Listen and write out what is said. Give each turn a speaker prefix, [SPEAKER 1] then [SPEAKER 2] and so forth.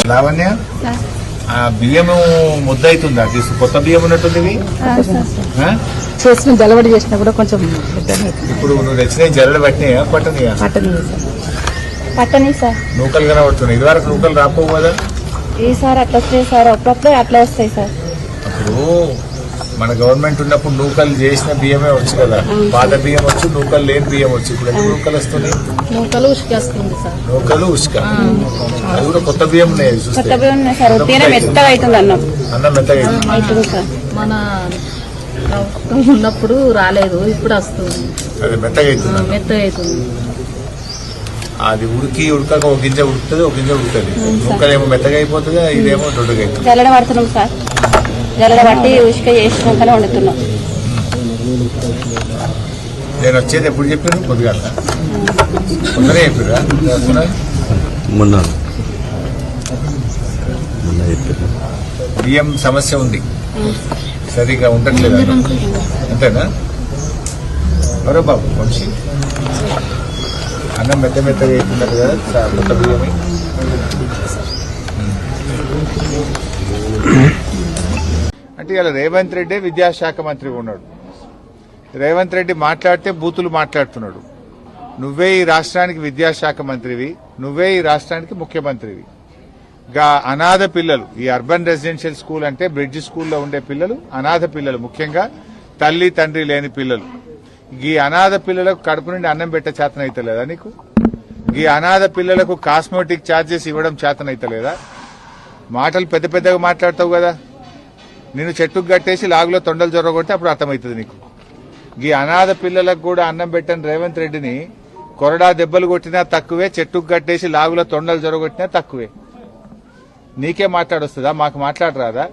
[SPEAKER 1] లావణ్య బియ్యం ముద్ద అవుతుందా కొత్త బియ్యం ఉన్నట్టుంది
[SPEAKER 2] చేసిన జలవడి చేసినా కూడా కొంచెం
[SPEAKER 1] ఇప్పుడు నువ్వు తెచ్చిన జల్లడ పట్టినాయా పట్టనియా
[SPEAKER 2] పట్టని సార్
[SPEAKER 1] నూకలు కనబడుతున్నాయి ఇది వరకు నూకలు రాకపోవు కదా
[SPEAKER 2] ఈసారి అట్లా వస్తాయి సార్ అప్పుడప్పుడే అట్లా వస్తాయి సార్
[SPEAKER 1] అప్పుడు మన గవర్నమెంట్ ఉన్నప్పుడు నూకలు చేసిన బియ్యమే వచ్చు కదా పాత బియ్యం వచ్చు నూకలు లేని బియ్యం వచ్చు ఇప్పుడు ఎన్ని నూకలు వస్తున్నాయి
[SPEAKER 2] నూకలు ఉసుక వస్తుంది సార్
[SPEAKER 1] నూకలు ఉసుక అది కూడా కొత్త బియ్యం ఉన్నాయి
[SPEAKER 2] కొత్త బియ్యం ఉన్నాయి సార్ మెత్తగా అవుతుంది అన్నం
[SPEAKER 1] మెత్తగా
[SPEAKER 2] అవుతుంది సార్ మన ఉన్నప్పుడు రాలేదు ఇప్పుడు వస్తుంది
[SPEAKER 1] అది మెత్తగా
[SPEAKER 2] అవుతుంది
[SPEAKER 1] అది ఉడకక ఒక గింజ ఉడుకుతుంది ఒక గింజ ఉడుకుతుంది నూకలేమో మెత్తగా అయిపోతుంది ఇదేమో దొడ్డుగా అవుతుంది
[SPEAKER 2] జల్లడ పడుతున్నాం సార్ జల్లడ పట్టి ఉసుక చేసినాకనే వండుతున్నాం
[SPEAKER 1] నేను వచ్చేది ఎప్పుడు చెప్పాను కొద్దిగా ముందరే చెప్పారా బియ్యం సమస్య ఉంది సరిగా ఉండట్లేదు అంతేనా మరో బాబు వంశీ అన్నం మెత్తగా అవుతున్నారు కదా కొత్త బియ్యమే అంటే ఇలా రేవంత్ రెడ్డి విద్యాశాఖ మంత్రిగా ఉన్నాడు రేవంత్ రెడ్డి మాట్లాడితే బూతులు మాట్లాడుతున్నాడు నువ్వే ఈ రాష్ట్రానికి విద్యాశాఖ మంత్రివి నువ్వే ఈ రాష్ట్రానికి ముఖ్యమంత్రివి గా అనాథ పిల్లలు ఈ అర్బన్ రెసిడెన్షియల్ స్కూల్ అంటే బ్రిడ్జ్ స్కూల్లో ఉండే పిల్లలు అనాథ పిల్లలు ముఖ్యంగా తల్లి తండ్రి లేని పిల్లలు ఈ అనాథ పిల్లలకు కడుపు నుండి అన్నం పెట్టే చేతనైతలేదా నీకు ఈ అనాథ పిల్లలకు కాస్మెటిక్ ఛార్జెస్ ఇవ్వడం చేతనైతలేదా మాటలు పెద్ద పెద్దగా మాట్లాడతావు కదా నిన్ను చెట్టుకు కట్టేసి లాగులో తొండలు జొరగొడితే అప్పుడు అర్థమవుతుంది నీకు ఈ అనాథ పిల్లలకు కూడా అన్నం పెట్టని రేవంత్ రెడ్డిని కొరడా దెబ్బలు కొట్టినా తక్కువే చెట్టుకు కట్టేసి లాగులో తొండలు జొరగొట్టినా తక్కువే నీకే మాట్లాడొస్తుందా మాకు మాట్లాడరాదా